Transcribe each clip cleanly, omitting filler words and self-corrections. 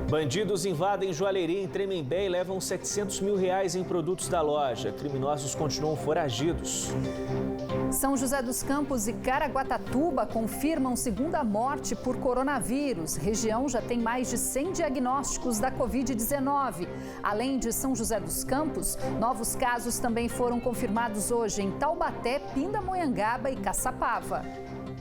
Bandidos invadem joalheria em Tremembé e levam R$700 mil em produtos da loja. Criminosos continuam foragidos. São José dos Campos e Caraguatatuba confirmam segunda morte por coronavírus. Região já tem mais de 100 diagnósticos da Covid-19. Além de São José dos Campos, novos casos também foram confirmados hoje em Taubaté, Pindamonhangaba e Caçapava.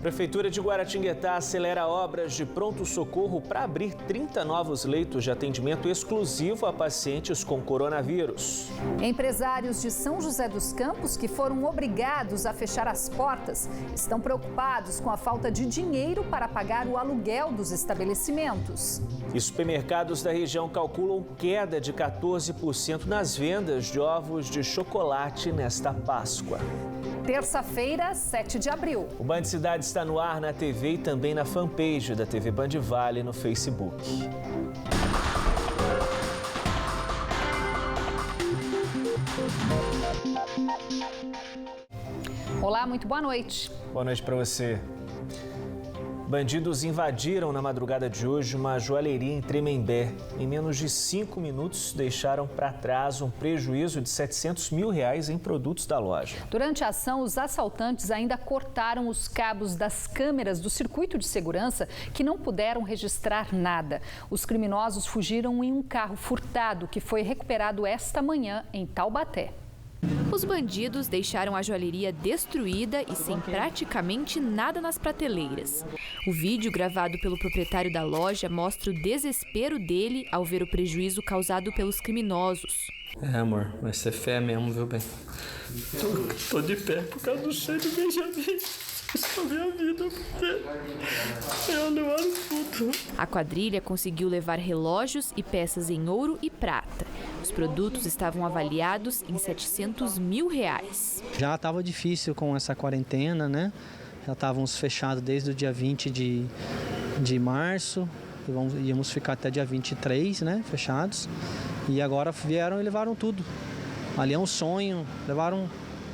Prefeitura de Guaratinguetá acelera obras de pronto-socorro para abrir 30 novos leitos de atendimento exclusivo a pacientes com coronavírus. Empresários de São José dos Campos que foram obrigados a fechar as portas estão preocupados com a falta de dinheiro para pagar o aluguel dos estabelecimentos. E supermercados da região calculam queda de 14% nas vendas de ovos de chocolate nesta Páscoa. Terça-feira, 7 de abril. O Band Cidade está no ar na TV e também na fanpage da TV Band Vale no Facebook. Olá, muito boa noite. Boa noite para você. Bandidos invadiram na madrugada de hoje uma joalheria em Tremembé. Em menos de 5 minutos, deixaram para trás um prejuízo de R$700 mil em produtos da loja. Durante a ação, os assaltantes ainda cortaram os cabos das câmeras do circuito de segurança que não puderam registrar nada. Os criminosos fugiram em um carro furtado que foi recuperado esta manhã em Taubaté. Os bandidos deixaram a joalheria destruída e sem praticamente nada nas prateleiras. O vídeo gravado pelo proprietário da loja mostra o desespero dele ao ver o prejuízo causado pelos criminosos. Amor, vai ser fé mesmo, viu, bem? Tô de pé por causa do cheiro do Benjamin. Isso é minha vida, porque eu não era puto. A quadrilha conseguiu levar relógios e peças em ouro e prata. Os produtos estavam avaliados em R$700 mil. Já estava difícil com essa quarentena, né? Já estávamos fechados desde o dia 20 de março. Íamos ficar até dia 23, né? Fechados. E agora vieram e levaram tudo. Ali é um sonho, levaram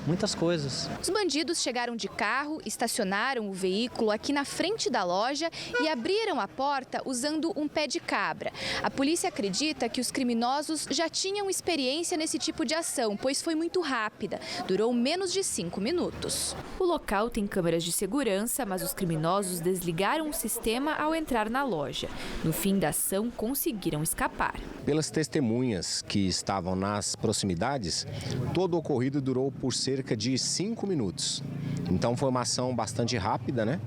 muitas coisas. Os bandidos chegaram de carro, estacionaram o veículo aqui na frente da loja e abriram a porta usando um pé de cabra. A polícia acredita que os criminosos já tinham experiência nesse tipo de ação, pois foi muito rápida. Durou menos de 5 minutos. O local tem câmeras de segurança, mas os criminosos desligaram o sistema ao entrar na loja. No fim da ação, conseguiram escapar. Pelas testemunhas que estavam nas proximidades, todo o ocorrido durou por cerca de 5 minutos. Então foi uma ação bastante rápida, né?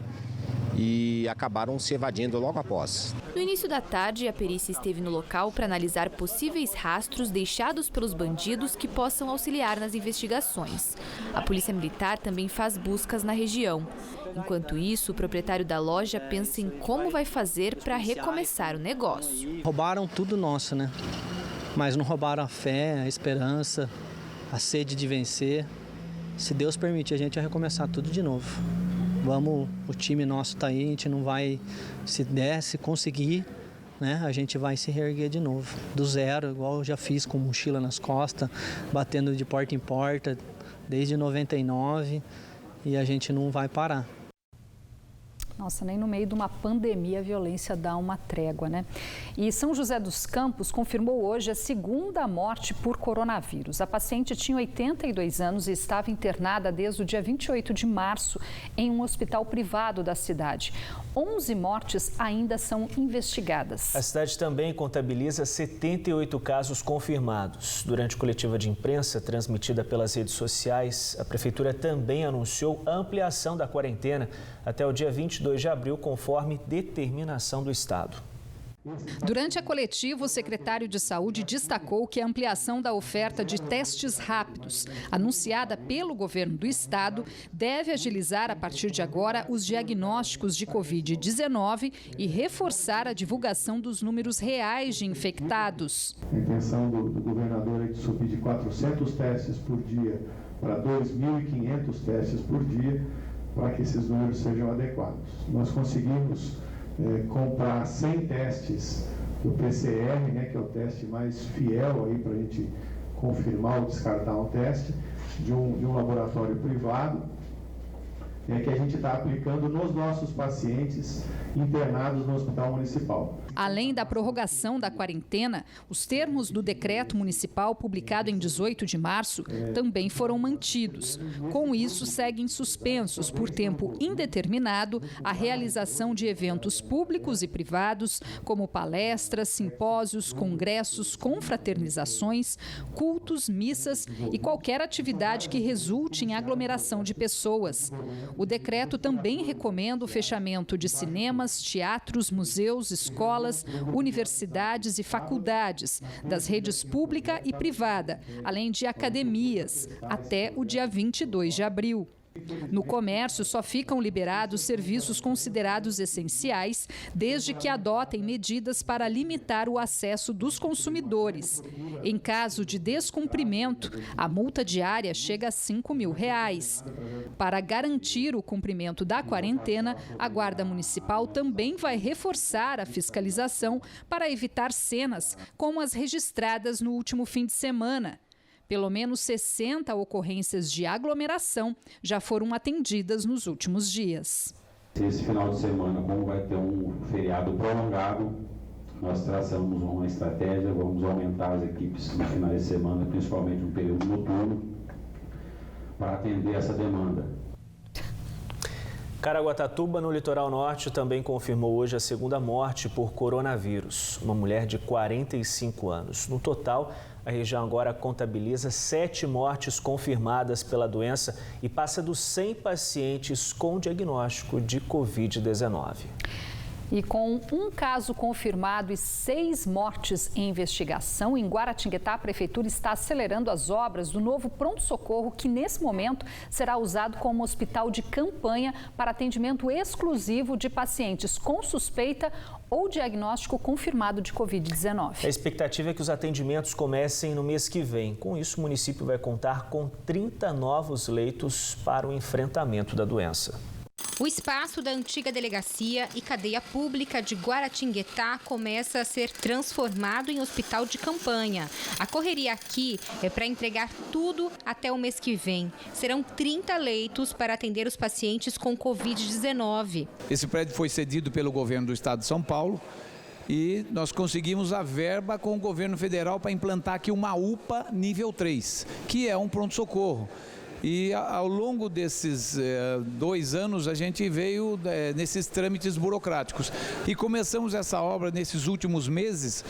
E acabaram se evadindo logo após. No início da tarde, a perícia esteve no local para analisar possíveis rastros deixados pelos bandidos que possam auxiliar nas investigações. A Polícia Militar também faz buscas na região. Enquanto isso, o proprietário da loja pensa em como vai fazer para recomeçar o negócio. Roubaram tudo nosso, né? Mas não roubaram a fé, a esperança, a sede de vencer. Se Deus permitir, a gente vai recomeçar tudo de novo. Vamos, o time nosso tá aí, a gente não vai, se conseguir, né, a gente vai se reerguer de novo, do zero, igual eu já fiz com mochila nas costas, batendo de porta em porta, desde 99, e a gente não vai parar. Nossa, nem no meio de uma pandemia a violência dá uma trégua, né? E São José dos Campos confirmou hoje a segunda morte por coronavírus. A paciente tinha 82 anos e estava internada desde o dia 28 de março em um hospital privado da cidade. 11 mortes ainda são investigadas. A cidade também contabiliza 78 casos confirmados. Durante coletiva de imprensa transmitida pelas redes sociais, a prefeitura também anunciou a ampliação da quarentena até o dia 22 de abril, conforme determinação do Estado. Durante a coletiva, o secretário de Saúde destacou que a ampliação da oferta de testes rápidos, anunciada pelo governo do estado, deve agilizar a partir de agora os diagnósticos de Covid-19 e reforçar a divulgação dos números reais de infectados. A intenção do governador é de subir de 400 testes por dia para 2.500 testes por dia, para que esses números sejam adequados. Nós conseguimos comprar 100 testes do PCR, né, que é o teste mais fiel aí para a gente confirmar ou descartar um teste, de um laboratório privado, que a gente está aplicando nos nossos pacientes internados no Hospital Municipal. Além da prorrogação da quarentena, os termos do decreto municipal publicado em 18 de março também foram mantidos. Com isso, seguem suspensos por tempo indeterminado a realização de eventos públicos e privados, como palestras, simpósios, congressos, confraternizações, cultos, missas e qualquer atividade que resulte em aglomeração de pessoas. O decreto também recomenda o fechamento de cinemas, teatros, museus, escolas, universidades e faculdades, das redes pública e privada, além de academias, até o dia 22 de abril. No comércio, só ficam liberados serviços considerados essenciais, desde que adotem medidas para limitar o acesso dos consumidores. Em caso de descumprimento, a multa diária chega a R$5.000. Para garantir o cumprimento da quarentena, a Guarda Municipal também vai reforçar a fiscalização para evitar cenas como as registradas no último fim de semana. Pelo menos 60 ocorrências de aglomeração já foram atendidas nos últimos dias. Esse final de semana, como vai ter um feriado prolongado, nós traçamos uma estratégia, vamos aumentar as equipes no final de semana, principalmente no período noturno, para atender essa demanda. Caraguatatuba, no litoral norte, também confirmou hoje a segunda morte por coronavírus, uma mulher de 45 anos. No total, a região agora contabiliza 7 mortes confirmadas pela doença e passa dos 100 pacientes com diagnóstico de Covid-19. E com um caso confirmado e 6 mortes em investigação, em Guaratinguetá, a Prefeitura está acelerando as obras do novo pronto-socorro, que nesse momento será usado como hospital de campanha para atendimento exclusivo de pacientes com suspeita ou diagnóstico confirmado de Covid-19. A expectativa é que os atendimentos comecem no mês que vem. Com isso, o município vai contar com 30 novos leitos para o enfrentamento da doença. O espaço da antiga delegacia e cadeia pública de Guaratinguetá começa a ser transformado em hospital de campanha. A correria aqui é para entregar tudo até o mês que vem. Serão 30 leitos para atender os pacientes com Covid-19. Esse prédio foi cedido pelo governo do estado de São Paulo e nós conseguimos a verba com o governo federal para implantar aqui uma UPA nível 3, que é um pronto-socorro. E ao longo desses 2 anos a gente veio nesses trâmites burocráticos e começamos essa obra nesses últimos meses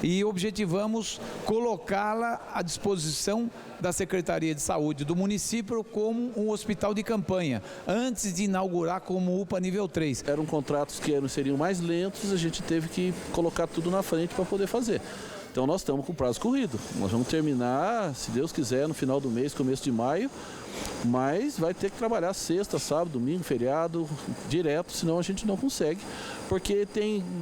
e objetivamos colocá-la à disposição da Secretaria de Saúde do município como um hospital de campanha, antes de inaugurar como UPA nível 3. Eram contratos que seriam mais lentos, a gente teve que colocar tudo na frente para poder fazer. Então nós estamos com o prazo corrido. Nós vamos terminar, se Deus quiser, no final do mês, começo de maio, mas vai ter que trabalhar sexta, sábado, domingo, feriado, direto, senão a gente não consegue, porque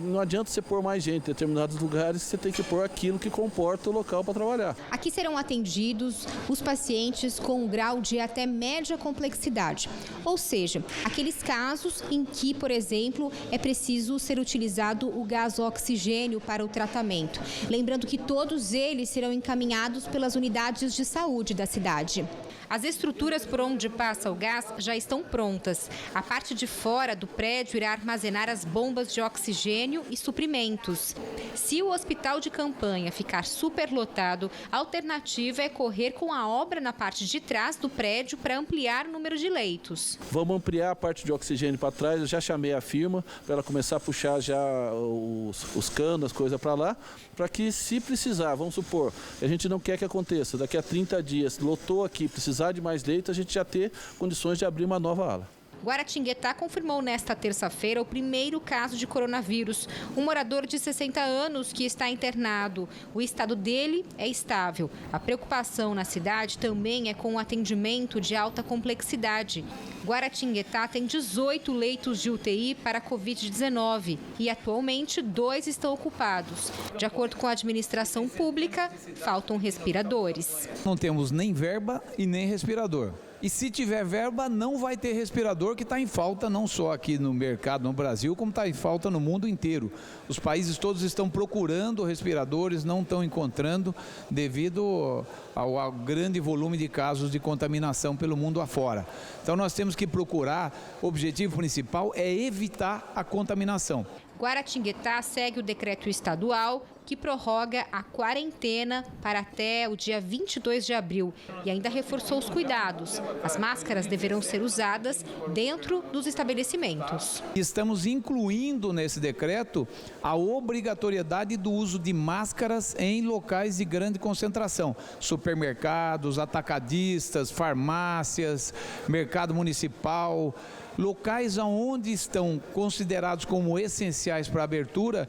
não adianta você pôr mais gente em determinados lugares, você tem que pôr aquilo que comporta o local para trabalhar. Aqui serão atendidos os pacientes com um grau de até média complexidade, ou seja, aqueles casos em que, por exemplo, é preciso ser utilizado o gás oxigênio para o tratamento. Lembrando que todos eles serão encaminhados pelas unidades de saúde da cidade. As estruturas por onde passa o gás já estão prontas. A parte de fora do prédio irá armazenar as bombas de oxigênio e suprimentos. Se o hospital de campanha ficar superlotado, a alternativa é correr com a obra na parte de trás do prédio para ampliar o número de leitos. Vamos ampliar a parte de oxigênio para trás. Eu já chamei a firma para ela começar a puxar já os canos, as coisas para lá, para que, se precisar, vamos supor, a gente não quer que aconteça, daqui a 30 dias, lotou aqui, precisar de mais leito, a gente já ter condições de abrir uma nova ala. Guaratinguetá confirmou nesta terça-feira o primeiro caso de coronavírus. Um morador de 60 anos que está internado. O estado dele é estável. A preocupação na cidade também é com o atendimento de alta complexidade. Guaratinguetá tem 18 leitos de UTI para Covid-19 e atualmente 2 estão ocupados. De acordo com a administração pública, faltam respiradores. Não temos nem verba e nem respirador. E se tiver verba, não vai ter respirador, que está em falta não só aqui no mercado no Brasil, como está em falta no mundo inteiro. Os países todos estão procurando respiradores, não estão encontrando devido ao grande volume de casos de contaminação pelo mundo afora. Então nós temos que procurar, o objetivo principal é evitar a contaminação. Guaratinguetá segue o decreto estadual que prorroga a quarentena para até o dia 22 de abril e ainda reforçou os cuidados. As máscaras deverão ser usadas dentro dos estabelecimentos. Estamos incluindo nesse decreto a obrigatoriedade do uso de máscaras em locais de grande concentração. Supermercados, atacadistas, farmácias, mercado municipal, locais onde estão considerados como essenciais para a abertura.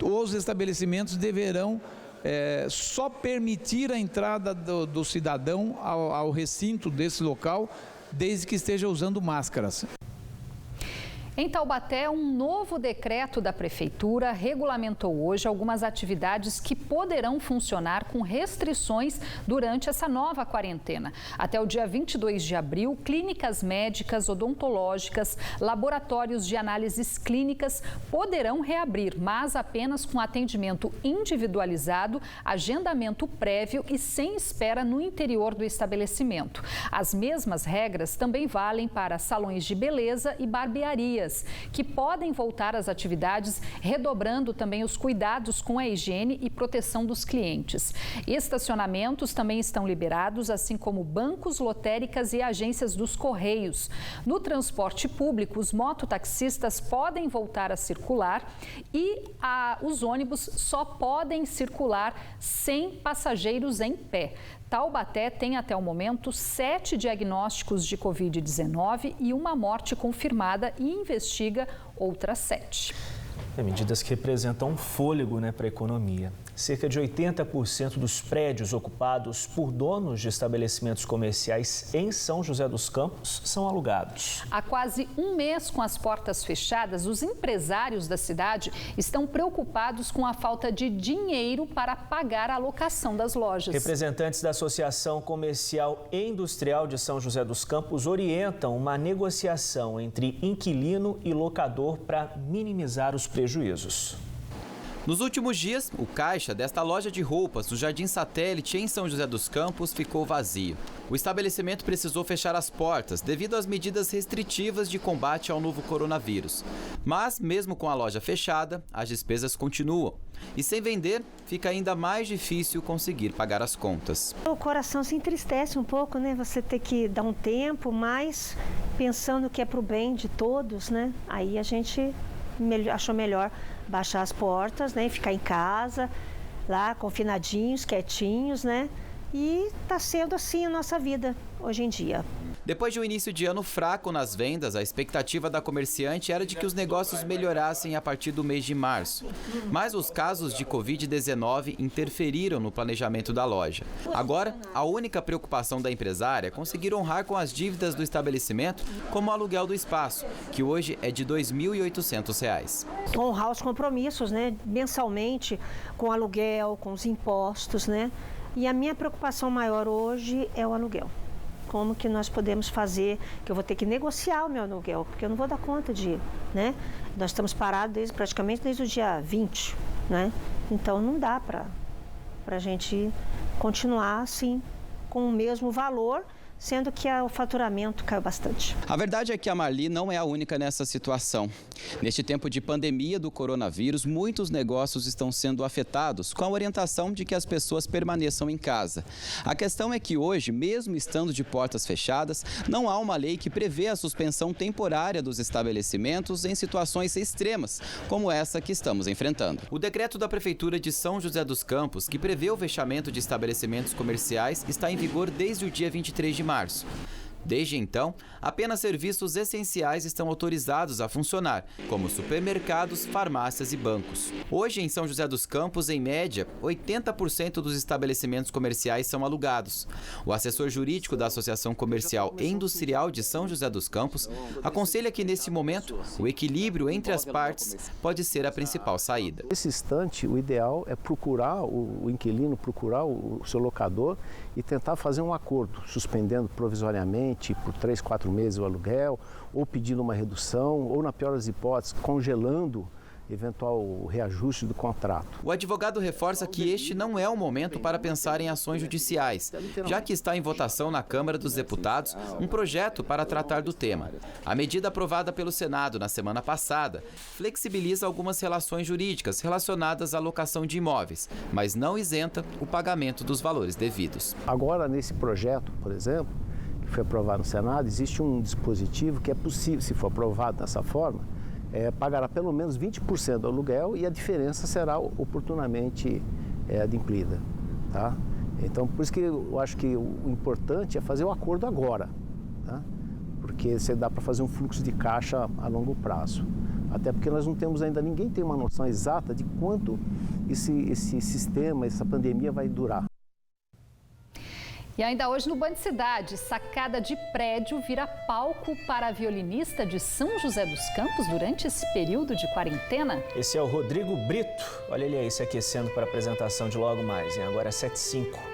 Os estabelecimentos deverão só permitir a entrada do cidadão ao recinto desse local, desde que esteja usando máscaras. Em Taubaté, um novo decreto da Prefeitura regulamentou hoje algumas atividades que poderão funcionar com restrições durante essa nova quarentena. Até o dia 22 de abril, clínicas médicas, odontológicas, laboratórios de análises clínicas poderão reabrir, mas apenas com atendimento individualizado, agendamento prévio e sem espera no interior do estabelecimento. As mesmas regras também valem para salões de beleza e barbearias, que podem voltar às atividades, redobrando também os cuidados com a higiene e proteção dos clientes. Estacionamentos também estão liberados, assim como bancos, lotéricas e agências dos Correios. No transporte público, os mototaxistas podem voltar a circular e os ônibus só podem circular sem passageiros em pé. Taubaté tem até o momento 7 diagnósticos de Covid-19 e uma morte confirmada e investiga outras 7. Medidas que representam um fôlego, para a economia. Cerca de 80% dos prédios ocupados por donos de estabelecimentos comerciais em São José dos Campos são alugados. Há quase um mês com as portas fechadas, os empresários da cidade estão preocupados com a falta de dinheiro para pagar a locação das lojas. Representantes da Associação Comercial e Industrial de São José dos Campos orientam uma negociação entre inquilino e locador para minimizar os prejuízos. Nos últimos dias, o caixa desta loja de roupas do Jardim Satélite, em São José dos Campos, ficou vazio. O estabelecimento precisou fechar as portas devido às medidas restritivas de combate ao novo coronavírus. Mas, mesmo com a loja fechada, as despesas continuam. E sem vender, fica ainda mais difícil conseguir pagar as contas. O coração se entristece um pouco, Você ter que dar um tempo, mas pensando que é para o bem de todos, Aí a gente achou melhor baixar as portas, e ficar em casa, lá confinadinhos, quietinhos, E está sendo assim a nossa vida hoje em dia. Depois de um início de ano fraco nas vendas, a expectativa da comerciante era de que os negócios melhorassem a partir do mês de março. Mas os casos de Covid-19 interferiram no planejamento da loja. Agora, a única preocupação da empresária é conseguir honrar com as dívidas do estabelecimento, como o aluguel do espaço, que hoje é de R$ 2.800. Honrar os compromissos, mensalmente, com o aluguel, com os impostos, E a minha preocupação maior hoje é o aluguel. Como que nós podemos fazer, que eu vou ter que negociar o meu aluguel, porque eu não vou dar conta de, Nós estamos parados praticamente desde o dia 20, Então não dá para a gente continuar assim, com o mesmo valor, sendo que o faturamento caiu bastante. A verdade é que a Marli não é a única nessa situação. Neste tempo de pandemia do coronavírus, muitos negócios estão sendo afetados com a orientação de que as pessoas permaneçam em casa. A questão é que hoje, mesmo estando de portas fechadas, não há uma lei que prevê a suspensão temporária dos estabelecimentos em situações extremas, como essa que estamos enfrentando. O decreto da Prefeitura de São José dos Campos, que prevê o fechamento de estabelecimentos comerciais, está em vigor desde o dia 23 de março. Desde então, apenas serviços essenciais estão autorizados a funcionar, como supermercados, farmácias e bancos. Hoje, em São José dos Campos, em média, 80% dos estabelecimentos comerciais são alugados. O assessor jurídico da Associação Comercial e Industrial de São José dos Campos aconselha que, nesse momento, o equilíbrio entre as partes pode ser a principal saída. Nesse instante, o ideal é procurar o inquilino, procurar o seu locador e tentar fazer um acordo, suspendendo provisoriamente por 3, 4 meses o aluguel, ou pedindo uma redução, ou na pior das hipóteses, congelando eventual reajuste do contrato. O advogado reforça que este não é o momento para pensar em ações judiciais, já que está em votação na Câmara dos Deputados um projeto para tratar do tema. A medida aprovada pelo Senado na semana passada flexibiliza algumas relações jurídicas relacionadas à locação de imóveis, mas não isenta o pagamento dos valores devidos. Agora, nesse projeto, por exemplo, que foi aprovado no Senado, existe um dispositivo que é possível, se for aprovado dessa forma, pagará pelo menos 20% do aluguel e a diferença será oportunamente adimplida. Tá? Então, por isso que eu acho que o importante é fazer o acordo agora, tá? Porque você dá para fazer um fluxo de caixa a longo prazo. Até porque nós não temos ainda, ninguém tem uma noção exata de quanto esse sistema, essa pandemia vai durar. E ainda hoje no Band Cidade, sacada de prédio vira palco para a violinista de São José dos Campos durante esse período de quarentena. Esse é o Rodrigo Brito. Olha ele aí se aquecendo para a apresentação de logo mais, hein? Agora é 7h05.